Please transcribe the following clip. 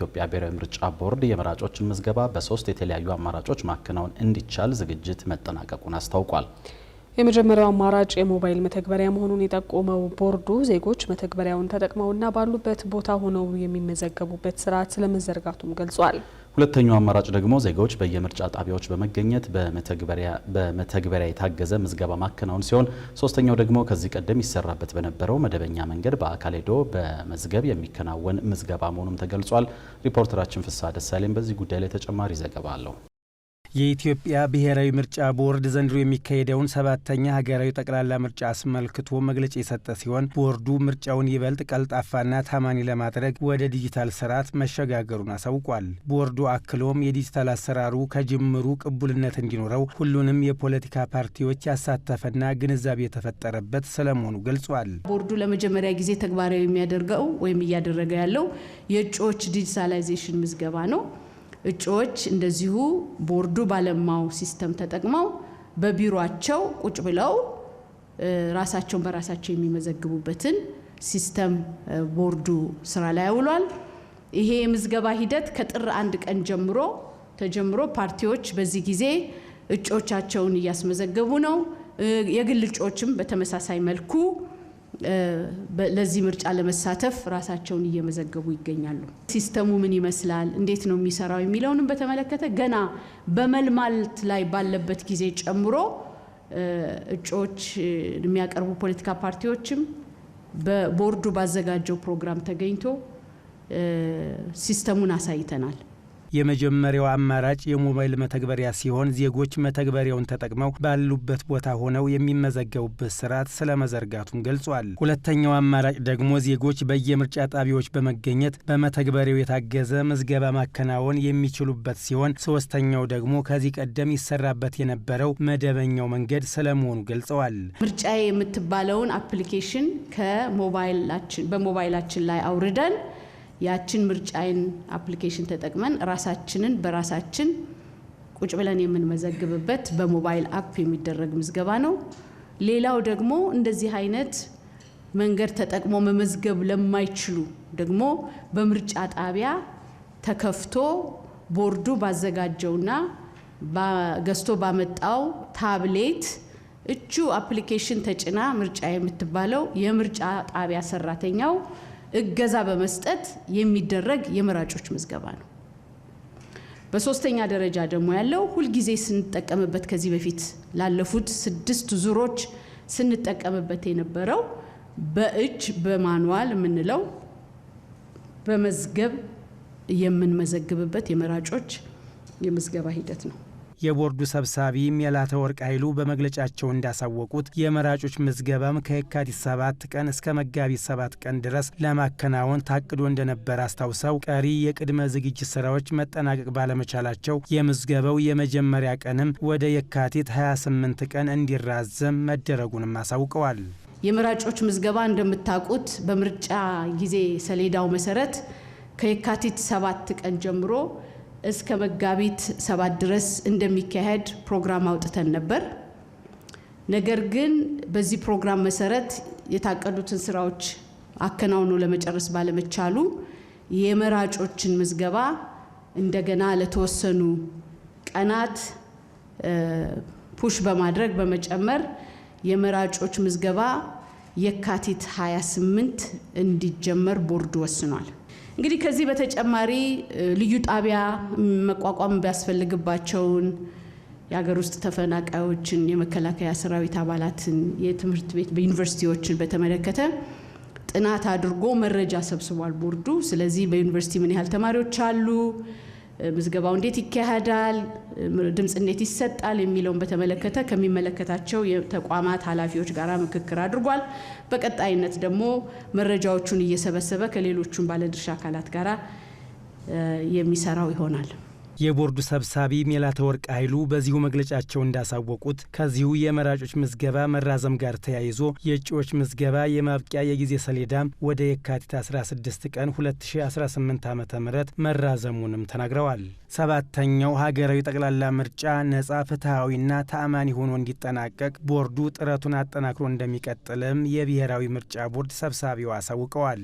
ኢትዮጵያ ብሔራዊ ምርጫ ቦርድ የመራጮችን ምዝገባ በ3 የተለያዩ አማራጮች ማከናወን እንዲቻል ዝግጅት መጠናቀቁን አስታውቋል። የመጀመሪያው አማራጭ የሞባይል መተግበሪያ መሆኑን የጠቆመው ቦርዱ ዜጎች መተግበሪያውን ተጠቅመውና ባሉበት ቦታ ሆነው የሚመዘገቡበት ስርዓት ስለመዘርጋቱም ገልጿል። ሁለተኛው አማራጭ ደግሞ ዜጎች በየምርጫ ጣቢያዎች በመገኘት በመተግበሪያ የታገዘ ምዝገባ ማከናወን ሲሆን፣ ሶስተኛው ደግሞ ከዚህ ቀደም ይሰራበት በነበረው መደበኛ መንገድ በአካል ሄዶ በመዝገብ የሚከናወን ምዝገባ መሆኑም ተገልጿል። ሪፖርተራችን ፍስሐ ደሳለኝ በዚህ ጉዳይ ላይ ተጨማሪ ዘገባ አለው። የኢትዮጵያ ብሔራዊ ምርጫ ቦርድ ዘንድሮ የሚካሄደውን 7ኛ ሀገራዊ ጠቅላላ ምርጫ አስመልክቶ መግለጫ የሰጠ ሲሆን ቦርዱ ምርጫውን ይበልጥ ቀልጣፋና ታማኒ ለማድረግ ወደ ዲጂታል ስርዓት መሸጋገሩን አሳውቋል። ቦርዱ አክሎም የዲጂታል አሰራሩ ከጅምሩ ቅቡልነት እንዲኖረው ሁሉንም የፖለቲካ ፓርቲዎች ያሳተፈና ግንዛቤ የተፈጠረበት ስለመሆኑ ገልጿል። ቦርዱ ለመጀመሪያ ጊዜ ተግባራዊ የሚያደርገው ወይም እያደረገ ያለው የእጩዎች ዲጂታላይዜሽን ምዝገባ ነው። እጩዎች እንደዚሁ ቦርዱ ባለማው ሲስተም ተጠቅመው በቢሮአቸው ቁጭ ብለው ራሳቸውን በራሳቸው የሚመዘግቡበትን ሲስተም ቦርዱ ስራ ላይ አውሏል። ይሄ የምዝገባ ሂደት ከጥር 1 ቀን ጀምሮ ተጀምሮ ፓርቲዎች በዚህ ጊዜ እጩዎቻቸውን እያስመዘገቡ ነው። የግል እጩዎችም በተመሳሳይ መልኩ ለዚህ ምርጫ ለመሳተፍ ራሳቸውን እየመዘገቡ ይገኛሉ። ሲስተሙ ምን ይመስላል፣ እንዴት ነው የሚሰራው የሚለውንም በተመለከተ ገና በመልማት ላይ ባለበት ጊዜ ጨምሮ እጩዎች የሚያቀርቡ ፖለቲካ ፓርቲዎችም በቦርዱ ባዘጋጀው ፕሮግራም ተገኝቶ ሲስተሙን አሳይተናል። የመጀመሪያው አማራጭ የሞባይል መተግበሪያ ሲሆን ዜጎች መተግበሪያውን ተጠቅመው ባሉበት ቦታ ሆነው የሚመዘገቡበት ስርዓት ስለመዘርጋቱን ገልጿል። ሁለተኛው አማራጭ ደግሞ ዜጎች በየምርጫ ጣቢያዎች በመገኘት በመተግበሪያው የታገዘ ምዝገባ ማከናወን የሚችሉበት ሲሆን፣ ሶስተኛው ደግሞ ከዚህ ቀደም ይሰራበት የነበረው መደበኛው መንገድ ስለመሆኑ ገልጸዋል። ምርጫዬ የምትባለውን አፕሊኬሽን በሞባይላችን ላይ አውርደን ያችን ምርጫይን አፕሊኬሽን ተጠቅመን ራሳችንን በራሳችን ቁጭ ብለን የምንመዘግብበት በሞባይል አፕ የሚደረግ ምዝገባ ነው። ሌላው ደግሞ እንደዚህ አይነት መንገድ ተጠቅሞ መመዝገብ ለማይችሉ ደግሞ በምርጫ ጣቢያ ተከፍቶ ቦርዱ ባዘጋጀውና ገዝቶ ባመጣው ታብሌት እቹ አፕሊኬሽን ተጭና ምርጫ የምትባለው የምርጫ ጣቢያ ሰራተኛው እገዛ በመስጠት የሚደረግ የመራጮች ምዝገባ ነው። በሶስተኛ ደረጃ ደግሞ ያለው ሁልጊዜ ስንጠቀምበት ከዚህ በፊት ላለፉት 6 ዙሮች ስንጠቀምበት የነበረው በእጅ በማኑዋል የምንለው በመዝገብ የምንመዘግብበት የመራጮች የምዝገባ ሂደት ነው። የቦርዱ ሰብሳቢ ሜላተወርቅ ኃይሉ በመግለጫቸው እንዳሳወቁት የመራጮች ምዝገባም ከየካቲት 7 ቀን እስከ መጋቢት 7 ቀን ድረስ ለማከናወን ታቅዶ እንደነበር አስታውሰው ቀሪ የቅድመ ዝግጅት ስራዎች መጠናቀቅ ባለመቻላቸው የምዝገባው የመጀመሪያ ቀንም ወደ የካቲት 28 ቀን እንዲራዘም መደረጉንም አሳውቀዋል። የመራጮች ምዝገባ እንደምታውቁት በምርጫ ጊዜ ሰሌዳው መሰረት ከየካቲት 7 ቀን ጀምሮ እስከ መጋቢት 7 ድረስ እንደሚካሄድ ፕሮግራም አውጥተን ነበር። ነገር ግን በዚህ ፕሮግራም መሰረት የታቀዱትን ስራዎች አከናውኖ ለመጨረስ ባለመቻሉ የመራጮችን ምዝገባ እንደገና ለተወሰኑ ቀናት ፑሽ በማድረግ በመጨመር የመራጮች ምዝገባ የካቲት 28 እንዲጀመር ቦርዱ ወስኗል። እንግዲህ ከዚህ በተጨማሪ ልዩ ጣቢያ መቋቋም ቢያስፈልግባቸውን የሀገር ውስጥ ተፈናቃዮችን፣ የመከላከያ ሰራዊት አባላትን፣ የትምህርት ቤት በዩኒቨርሲቲዎችን በተመለከተ ጥናት አድርጎ መረጃ ሰብስቧል ቦርዱ። ስለዚህ በዩኒቨርሲቲ ምን ያህል ተማሪዎች አሉ፣ ምዝገባው እንዴት ይካሄዳል፣ ድምጽ እንዴት ይሰጣል የሚለውን በተመለከተ ከሚመለከታቸው የተቋማት ኃላፊዎች ጋር ምክክር አድርጓል። በቀጣይነት ደግሞ መረጃዎቹን እየሰበሰበ ከሌሎቹም ባለድርሻ አካላት ጋር የሚሰራው ይሆናል። የቦርዱ ሰብሳቢ ሜላተወርቅ ኃይሉ በዚሁ መግለጫቸው እንዳሳወቁት ከዚሁ የመራጮች ምዝገባ መራዘም ጋር ተያይዞ የእጩዎች ምዝገባ የማብቂያ የጊዜ ሰሌዳ ወደ የካቲት 16 ቀን 2018 ዓ.ም መራዘሙንም ተናግረዋል። ሰባተኛው ሀገራዊ ጠቅላላ ምርጫ ነጻ፣ ፍትሐዊና ተአማኒ ሆኖ እንዲጠናቀቅ ቦርዱ ጥረቱን አጠናክሮ እንደሚቀጥልም የብሔራዊ ምርጫ ቦርድ ሰብሳቢው አሳውቀዋል።